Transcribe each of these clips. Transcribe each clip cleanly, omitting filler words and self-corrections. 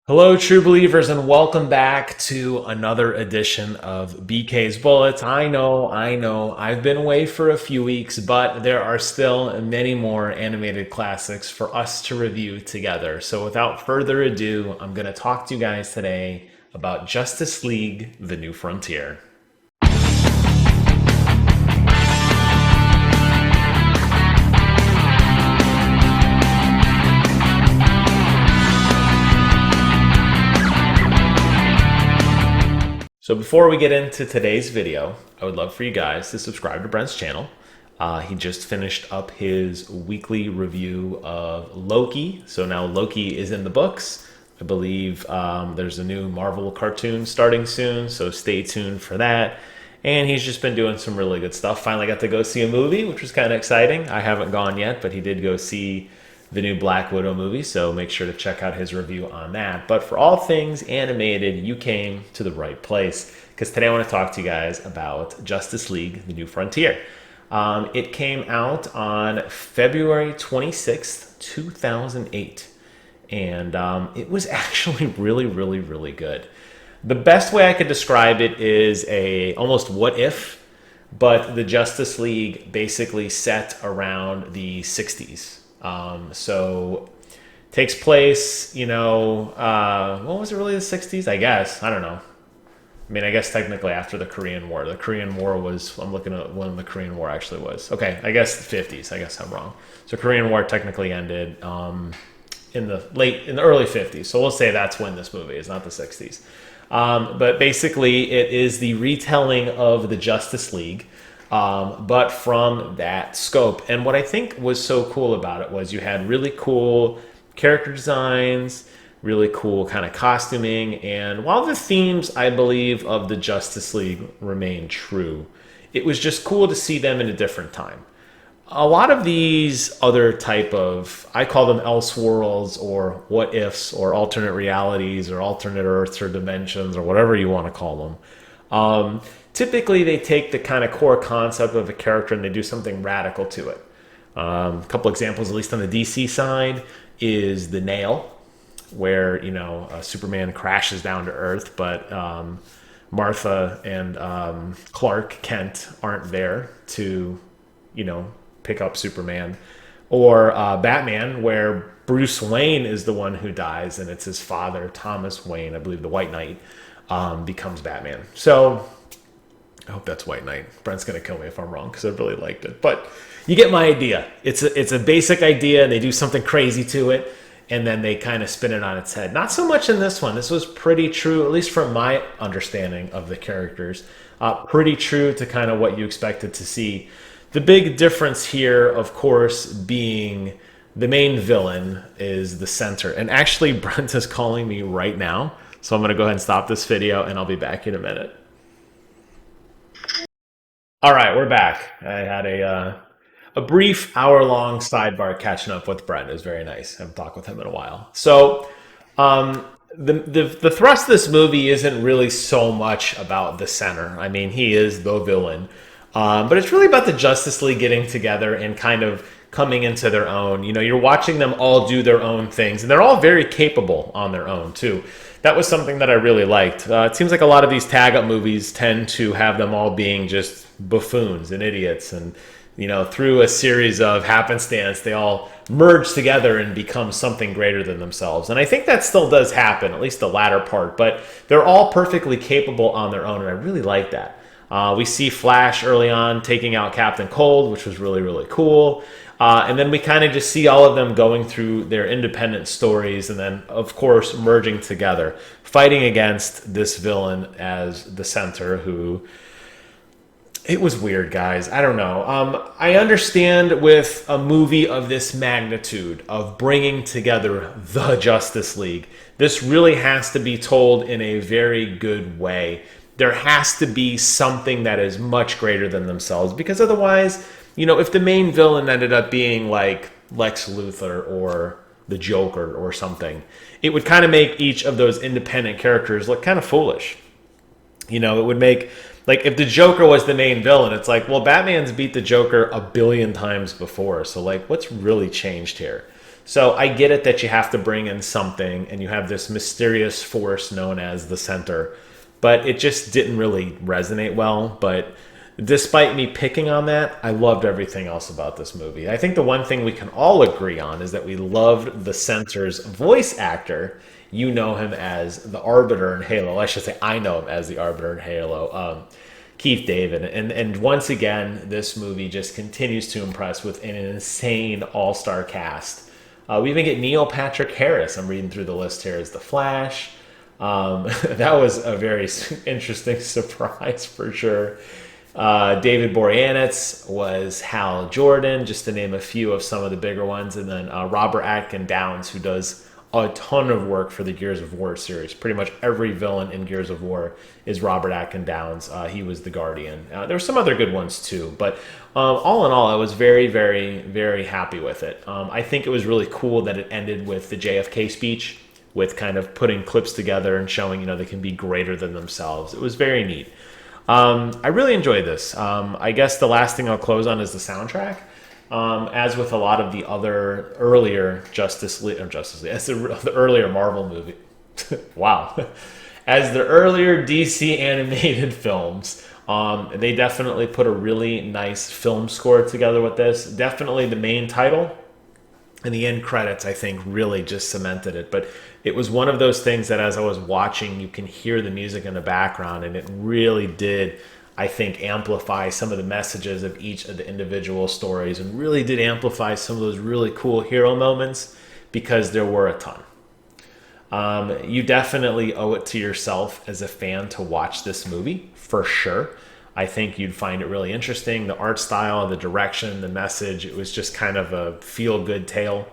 Hello, true believers, and welcome back to another edition of BK's Bullets. I know, I've been away for a few weeks, but there are still many more animated classics for us to review together. So, without further ado, I'm going to talk to you guys today about Justice League The New Frontier. So before we get into today's video, I would love for you guys to subscribe to Brent's channel. He just finished up his weekly review of Loki. So now Loki is in the books. I believe there's a new Marvel cartoon starting soon, so stay tuned for that. And he's just been doing some really good stuff. Finally got to go see a movie, which was kind of exciting. I haven't gone yet, but he did go see the new Black Widow movie, so make sure to check out his review on that. But for all things animated, you came to the right place, because today I want to talk to you guys about Justice League The New Frontier. It came out on February 26th, 2008, and it was actually really good. The best way I could describe it is a almost what if, but the Justice League basically set around the 60s. So takes place, what was it really, the 60s? I guess. I don't know. I mean, I guess technically after the Korean War. The Korean War was, I'm looking at when the Korean War actually was. Okay, I guess the 50s. I guess I'm wrong. So Korean War technically ended in the early 50s. So we'll say that's when this movie is, not the 60s. But basically it is the retelling of the Justice League, but from that scope. And what I think was so cool about it was you had really cool character designs, really cool kind of costuming, and while the themes, I believe, of the Justice League remain true, it was just cool to see them in a different time. A lot of these other type of, I call them elseworlds or what ifs or alternate realities or alternate earths or dimensions or whatever you want to call them. Typically, they take the kind of core concept of a character and they do something radical to it. A couple examples, at least on the DC side, is the Nail, where Superman crashes down to Earth, but Martha and Clark Kent aren't there to pick up Superman. Or Batman, where Bruce Wayne is the one who dies, and it's his father, Thomas Wayne, I believe the White Knight, becomes Batman. So I hope that's White Knight. Brent's going to kill me if I'm wrong, because I really liked it. But you get my idea. It's a basic idea, and they do something crazy to it, and then they kind of spin it on its head. Not so much in this one. This was pretty true, at least from my understanding of the characters. Pretty true to kind of what you expected to see. The big difference here, of course, being the main villain is the center. And actually, Brent is calling me right now. So I'm going to go ahead and stop this video, and I'll be back in a minute. All right, we're back. I had a brief hour-long sidebar catching up with Brent. It was very nice. I haven't talked with him in a while. So the thrust of this movie isn't really so much about the center. I mean, he is the villain. But it's really about the Justice League getting together and kind of coming into their own. You're watching them all do their own things, and they're all very capable on their own, too. That was something that I really liked. It seems like a lot of these tag-up movies tend to have them all being just buffoons and idiots, and through a series of happenstance, they all merge together and become something greater than themselves. And I think that still does happen, at least the latter part, but they're all perfectly capable on their own, and I really like that. We see Flash early on taking out Captain Cold, which was really cool. And then we kind of just see all of them going through their independent stories and then, of course, merging together, fighting against this villain as the center who... It was weird, guys. I don't know. I understand with a movie of this magnitude of bringing together the Justice League, this really has to be told in a very good way. There has to be something that is much greater than themselves, because otherwise, if the main villain ended up being like Lex Luthor or the Joker or something, it would kind of make each of those independent characters look kind of foolish. It would make... Like, if the Joker was the main villain, it's like, well, Batman's beat the Joker a billion times before. So, like, what's really changed here? So I get it that you have to bring in something and you have this mysterious force known as the center, but it just didn't really resonate well. But despite me picking on that, I loved everything else about this movie. I think the one thing we can all agree on is that we loved the center's voice actor. You know him as the Arbiter in Halo. I should say I know him as the Arbiter in Halo. Keith David. And once again, this movie just continues to impress with an insane all-star cast. We even get Neil Patrick Harris. I'm reading through the list here as the Flash. That was a very interesting surprise for sure. David Boreanaz was Hal Jordan, just to name a few of some of the bigger ones. And then Robert Atkin Downes, who does a ton of work for the Gears of War series. Pretty much every villain in Gears of War is Robert Atkin Downes. He was the Guardian. There were some other good ones too, but all in all, I was very, very, very happy with it. I think it was really cool that it ended with the JFK speech, with kind of putting clips together and showing, they can be greater than themselves. It was very neat. I really enjoyed this. I guess the last thing I'll close on is the soundtrack. As with a lot of the other earlier as the earlier Marvel movie. Wow. As the earlier DC animated films, they definitely put a really nice film score together with this. Definitely the main title and the end credits, I think, really just cemented it. But it was one of those things that as I was watching, you can hear the music in the background, and it really did, I think, amplify some of the messages of each of the individual stories, and really did amplify some of those really cool hero moments, because there were a ton. You definitely owe it to yourself as a fan to watch this movie, for sure. I think you'd find it really interesting. The art style, the direction, the message, it was just kind of a feel-good tale.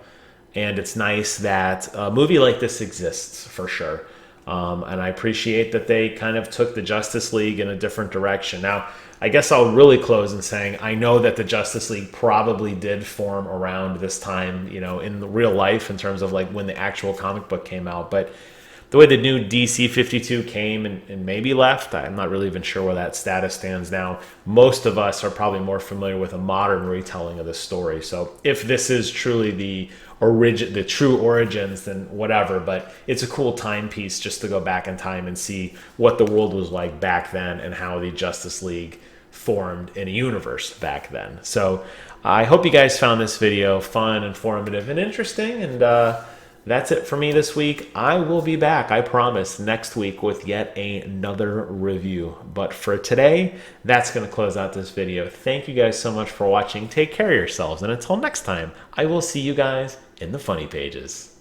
And it's nice that a movie like this exists, for sure. And I appreciate that they kind of took the Justice League in a different direction. Now, I guess I'll really close in saying I know that the Justice League probably did form around this time, in the real life, in terms of like when the actual comic book came out. But the way the new DC 52 came and maybe left, I'm not really even sure where that status stands now. Most of us are probably more familiar with a modern retelling of this story. So if this is truly the true origins, then whatever. But it's a cool timepiece just to go back in time and see what the world was like back then and how the Justice League formed in a universe back then. So I hope you guys found this video fun, informative, and interesting. And that's it for me this week. I will be back, I promise, next week with yet another review. But for today, that's going to close out this video. Thank you guys so much for watching. Take care of yourselves. And until next time, I will see you guys in the funny pages.